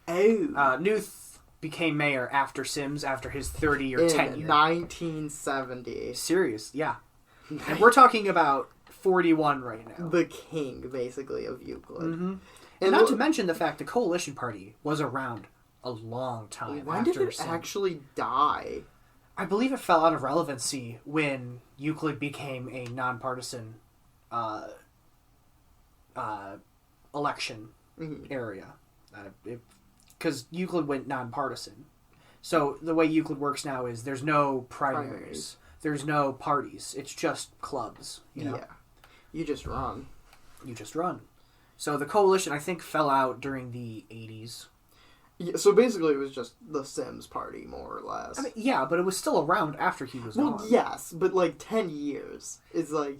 [SPEAKER 1] Oh.
[SPEAKER 2] Newth became mayor after Sims, after his 30-year tenure.
[SPEAKER 1] In 1970.
[SPEAKER 2] Serious, yeah. And we're talking about 41 right now.
[SPEAKER 1] The king, basically, of Euclid.
[SPEAKER 2] Mm-hmm. And not to mention the fact the Coalition Party was around a long time.
[SPEAKER 1] When did it actually die?
[SPEAKER 2] I believe it fell out of relevancy when Euclid became a nonpartisan election area. Because Euclid went nonpartisan. So the way Euclid works now is there's no primaries. There's no parties. It's just clubs. Yeah.
[SPEAKER 1] You just run.
[SPEAKER 2] So the coalition, I think, fell out during the 80s.
[SPEAKER 1] Yeah, so basically it was just the Sims party, more or less.
[SPEAKER 2] I mean, yeah, but it was still around after he was gone.
[SPEAKER 1] Yes, but like 10 years is like...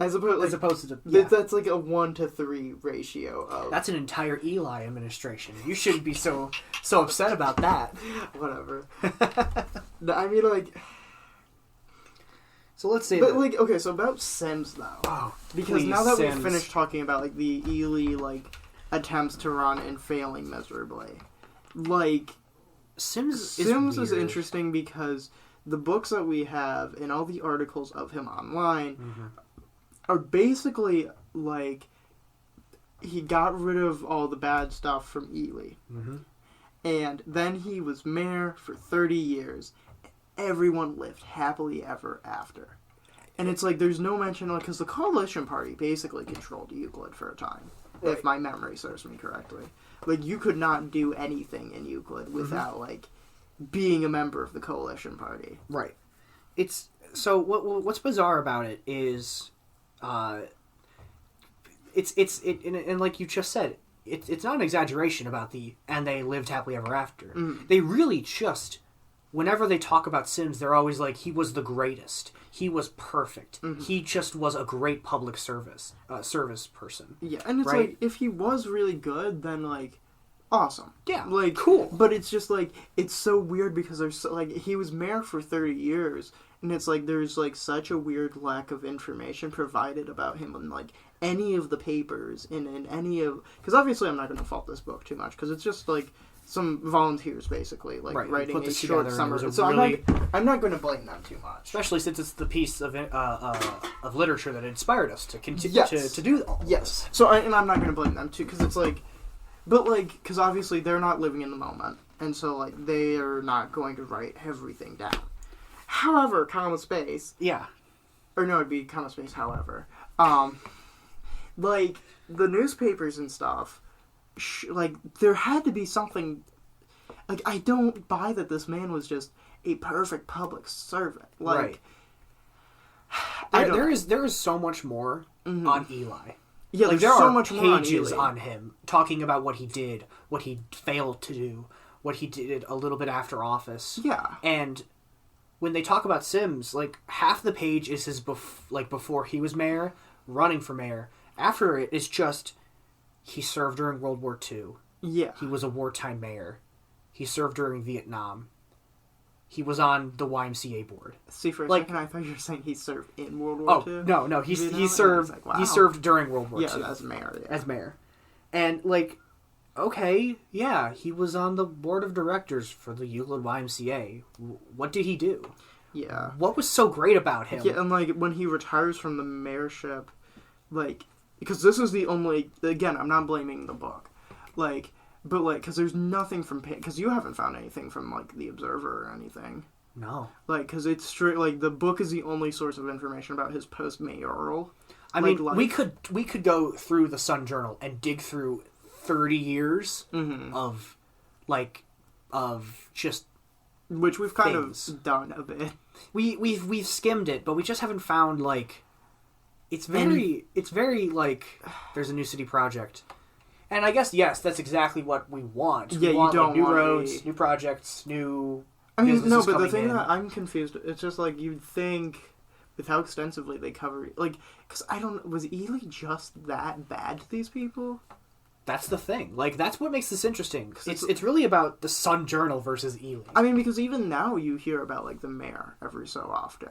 [SPEAKER 1] As opposed to...
[SPEAKER 2] Yeah.
[SPEAKER 1] That's like a 1-to-3 ratio of...
[SPEAKER 2] That's an entire Eli administration. You shouldn't be so upset about that.
[SPEAKER 1] Whatever. No, I mean, like...
[SPEAKER 2] So let's say
[SPEAKER 1] But, like, okay, so about Sims, though.
[SPEAKER 2] Oh,
[SPEAKER 1] because now that we've finished talking about, like, the Ely, like, attempts to run and failing miserably, like...
[SPEAKER 2] Sims
[SPEAKER 1] is interesting because the books that we have and all the articles of him online are basically, like, he got rid of all the bad stuff from Ely. And then he was mayor for 30 years. Everyone lived happily ever after. And it's like, there's no mention, like, because the Coalition Party basically controlled Euclid for a time, if my memory serves me correctly. Like, you could not do anything in Euclid without, like, being a member of the Coalition Party.
[SPEAKER 2] Right. So what's bizarre about it is, and like you just said, it's not an exaggeration about and they lived happily ever after. They really just... Whenever they talk about Sims, they're always like, he was the greatest. He was perfect. He just was a great public service person. Yeah,
[SPEAKER 1] and it's like, if he was really good, then, like, awesome.
[SPEAKER 2] Yeah,
[SPEAKER 1] like,
[SPEAKER 2] cool.
[SPEAKER 1] But it's just, like, it's so weird because there's, like, he was mayor for 30 years, and it's like, there's, like, such a weird lack of information provided about him in, like, any of the papers, in any of... Because obviously I'm not going to fault this book too much, because it's just, like... Some volunteers, basically, like writing a short summary. So I'm not going to blame them too much,
[SPEAKER 2] especially since it's the piece of literature that inspired us to continue to do all this.
[SPEAKER 1] So I'm not going to blame them too, because it's like, but like, because obviously they're not living in the moment, and so like they are not going to write everything down. However, comma space.
[SPEAKER 2] Yeah.
[SPEAKER 1] Or no, it'd be comma space. However, like the newspapers and stuff. Like, there had to be something... Like, I don't buy that this man was just a perfect public servant. Like...
[SPEAKER 2] There is so much more on Eli.
[SPEAKER 1] Yeah,
[SPEAKER 2] like,
[SPEAKER 1] there
[SPEAKER 2] are
[SPEAKER 1] much
[SPEAKER 2] pages on him, talking about what he did, what he failed to do, what he did a little bit after office.
[SPEAKER 1] Yeah.
[SPEAKER 2] And when they talk about Sims, like, half the page is his before he was mayor, running for mayor. After it, it's just... He served during World War II.
[SPEAKER 1] Yeah.
[SPEAKER 2] He was a wartime mayor. He served during Vietnam. He was on the YMCA board.
[SPEAKER 1] See, for a second, I thought you were saying he served in World War II.
[SPEAKER 2] No. He served. Like, wow. He served during World War II.
[SPEAKER 1] Yeah, as mayor. Yeah.
[SPEAKER 2] As mayor, and like, okay, yeah, he was on the board of directors for the Euclid YMCA. What did he do?
[SPEAKER 1] Yeah.
[SPEAKER 2] What was so great about him?
[SPEAKER 1] Yeah, and like when he retires from the mayorship, like. Because this is the only... Again, I'm not blaming the book. Like, but, like, because there's nothing from... Because you haven't found anything from, like, The Observer or anything.
[SPEAKER 2] No.
[SPEAKER 1] Like, because it's straight... Like, the book is the only source of information about his post-mayoral...
[SPEAKER 2] I mean, we could go through the Sun Journal and dig through 30 years
[SPEAKER 1] Mm-hmm.
[SPEAKER 2] of just
[SPEAKER 1] Which we've kind
[SPEAKER 2] things.
[SPEAKER 1] of done a bit.
[SPEAKER 2] We've skimmed it, but we just haven't found like it's very like there's a new city project. And I guess yes, that's exactly what we want.
[SPEAKER 1] Yeah,
[SPEAKER 2] we want,
[SPEAKER 1] you don't
[SPEAKER 2] like, new
[SPEAKER 1] want
[SPEAKER 2] roads, new projects, new
[SPEAKER 1] I mean, no,
[SPEAKER 2] businesses
[SPEAKER 1] but the
[SPEAKER 2] coming
[SPEAKER 1] thing
[SPEAKER 2] in.
[SPEAKER 1] that I'm confused, it's just like you'd think with how extensively they cover, like, because I don't, was Ely just that bad to these people?
[SPEAKER 2] That's the thing. Like, that's what makes this interesting. It's really about the Sun Journal versus Ely.
[SPEAKER 1] I mean, because even now you hear about, like, the mayor every so often.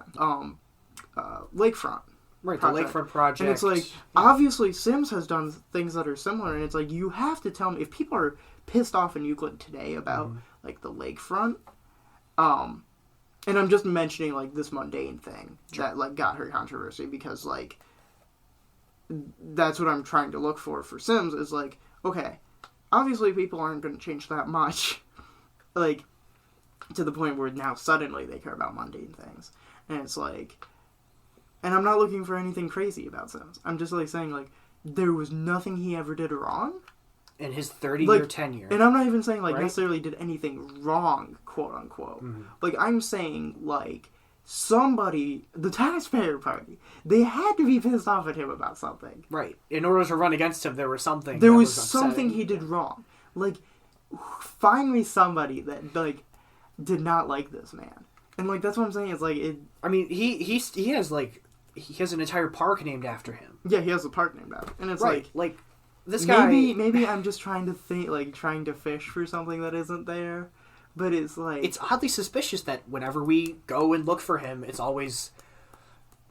[SPEAKER 1] Lakefront.
[SPEAKER 2] Right,
[SPEAKER 1] Project.
[SPEAKER 2] the Lakefront Project.
[SPEAKER 1] And it's like, obviously Sims has done things that are similar, and it's like, you have to tell me, if people are pissed off in Euclid today about, like, the Lakefront, and I'm just mentioning, like, this mundane thing that, like, got her controversy, because, like, that's what I'm trying to look for Sims, is, like, okay, obviously people aren't going to change that much, like, to the point where now suddenly they care about mundane things. And it's like, and I'm not looking for anything crazy about Sims. I'm just, like, saying, like, there was nothing he ever did wrong.
[SPEAKER 2] In his 30-year tenure.
[SPEAKER 1] And I'm not even saying, like,
[SPEAKER 2] right?
[SPEAKER 1] necessarily did anything wrong, quote unquote.
[SPEAKER 2] Mm-hmm.
[SPEAKER 1] Like, I'm saying, like, somebody, the taxpayer party, they had to be pissed off at him about something.
[SPEAKER 2] Right. In order to run against him, there was something.
[SPEAKER 1] There
[SPEAKER 2] that
[SPEAKER 1] was
[SPEAKER 2] upsetting.
[SPEAKER 1] something he did wrong. Like, find me somebody that, like, did not like this man. And, like, that's what I'm saying. It's like, it.
[SPEAKER 2] I mean, he has, like, he has an entire park named after him.
[SPEAKER 1] Yeah, he has a park named after him. And it's
[SPEAKER 2] right.
[SPEAKER 1] like
[SPEAKER 2] this guy.
[SPEAKER 1] Maybe I'm just trying to think, like, trying to fish for something that isn't there. But it's like,
[SPEAKER 2] it's oddly suspicious that whenever we go and look for him, it's always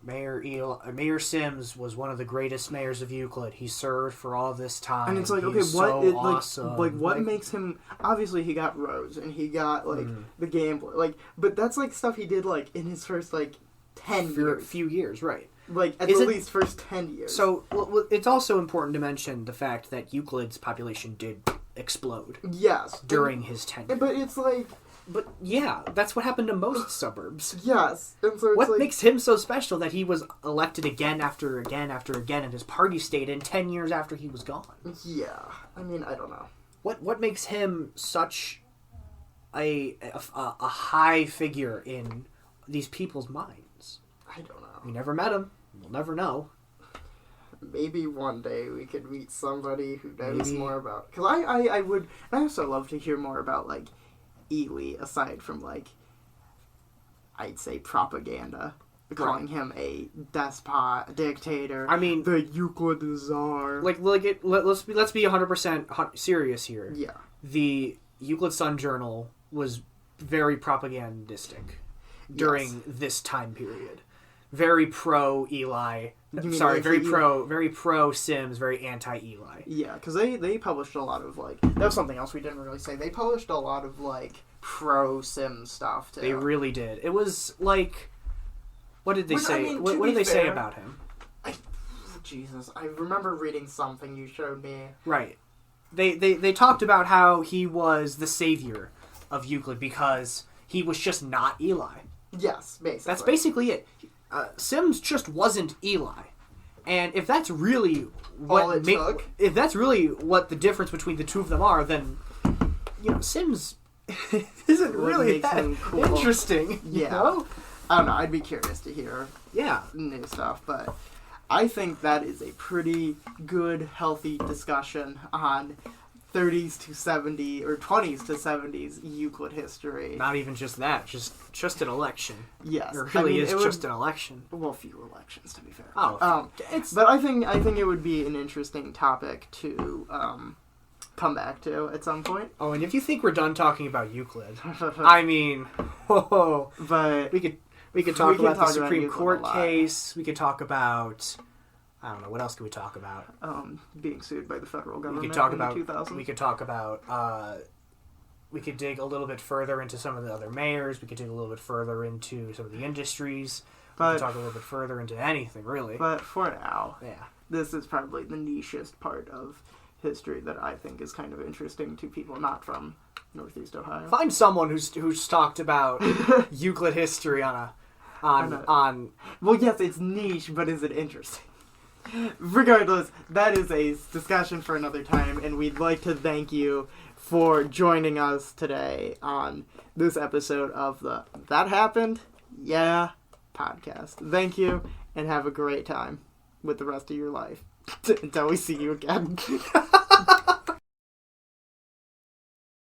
[SPEAKER 2] Mayor Sims was one of the greatest mayors of Euclid. He served for all this time.
[SPEAKER 1] And it's like, okay,
[SPEAKER 2] He's
[SPEAKER 1] what
[SPEAKER 2] so
[SPEAKER 1] is,
[SPEAKER 2] awesome.
[SPEAKER 1] what makes him? Obviously, he got Rose and he got like the Game Boy, like, but that's like stuff he did like in his first like 10
[SPEAKER 2] for
[SPEAKER 1] years,
[SPEAKER 2] a few years, right?
[SPEAKER 1] Like at
[SPEAKER 2] Is
[SPEAKER 1] the
[SPEAKER 2] it-
[SPEAKER 1] least first 10 years.
[SPEAKER 2] So it's also important to mention the fact that Euclid's population did explode
[SPEAKER 1] yes,
[SPEAKER 2] during his tenure.
[SPEAKER 1] but it's like
[SPEAKER 2] But yeah, that's what happened to most suburbs.
[SPEAKER 1] yes, and so it's
[SPEAKER 2] What
[SPEAKER 1] like,
[SPEAKER 2] makes him so special that he was elected again after again after again, and his party stayed in 10 years after he was gone?
[SPEAKER 1] yeah, I mean, I don't know.
[SPEAKER 2] What makes him such a high figure in these people's minds?
[SPEAKER 1] I don't know.
[SPEAKER 2] We never met him. We'll never know.
[SPEAKER 1] Maybe one day we could meet somebody who knows
[SPEAKER 2] Maybe.
[SPEAKER 1] more about. Because I would. I also love to hear more about like Ely, aside from like, I'd say propaganda, calling him a despot, dictator.
[SPEAKER 2] I mean,
[SPEAKER 1] the Euclid czar.
[SPEAKER 2] let's be 100% serious here.
[SPEAKER 1] Yeah.
[SPEAKER 2] The Euclid Sun Journal was very propagandistic during this time period. Very pro Eli. Sorry, very pro Sims, very anti Eli.
[SPEAKER 1] Yeah, because they published a lot of like, that was something else we didn't really say. They published a lot of like pro Sim stuff too.
[SPEAKER 2] They really did. It was like, what did they
[SPEAKER 1] Which,
[SPEAKER 2] say?
[SPEAKER 1] I mean,
[SPEAKER 2] what
[SPEAKER 1] to
[SPEAKER 2] did
[SPEAKER 1] be
[SPEAKER 2] they say
[SPEAKER 1] fair,
[SPEAKER 2] about him?
[SPEAKER 1] Jesus, I remember reading something you showed me.
[SPEAKER 2] Right. They talked about how he was the savior of Euclid because he was just not Eli.
[SPEAKER 1] Yes, basically.
[SPEAKER 2] That's basically it. Sims just wasn't Eli, and if that's really what if that's really what the difference between the two of them are, then Sims isn't really that
[SPEAKER 1] cool.
[SPEAKER 2] interesting.
[SPEAKER 1] Yeah,
[SPEAKER 2] You know?
[SPEAKER 1] I don't know. I'd be curious to hear new stuff, but I think that is a pretty good, healthy discussion on 30s to 70s or 20s to 70s Euclid history.
[SPEAKER 2] Not even just that, just an election.
[SPEAKER 1] Yes,
[SPEAKER 2] It really is just an election.
[SPEAKER 1] Well, few elections to be fair.
[SPEAKER 2] Oh,
[SPEAKER 1] but I think it would be an interesting topic to come back to at some point.
[SPEAKER 2] Oh, and if you think we're done talking about Euclid, I mean,
[SPEAKER 1] but
[SPEAKER 2] we could talk about the Supreme
[SPEAKER 1] Euclid
[SPEAKER 2] Court
[SPEAKER 1] a lot.
[SPEAKER 2] case. We could talk about, I don't know, what else could we talk about?
[SPEAKER 1] Being sued by the federal government.
[SPEAKER 2] We could talk
[SPEAKER 1] in
[SPEAKER 2] about.
[SPEAKER 1] the 2000s.
[SPEAKER 2] We could talk about. We could dig a little bit further into some of the other mayors. We could dig a little bit further into some of the industries. We could talk a little bit further into anything, really.
[SPEAKER 1] But for now,
[SPEAKER 2] Yeah.
[SPEAKER 1] this is probably the nichest part of history that I think is kind of interesting to people not from Northeast Ohio.
[SPEAKER 2] Find someone who's talked about Euclid history on.
[SPEAKER 1] Well, yes, it's niche, but is it interesting? Regardless, that is a discussion for another time, and we'd like to thank you for joining us today on this episode of the That Happened? Yeah podcast. Thank you, and have a great time with the rest of your life. Until we see you again.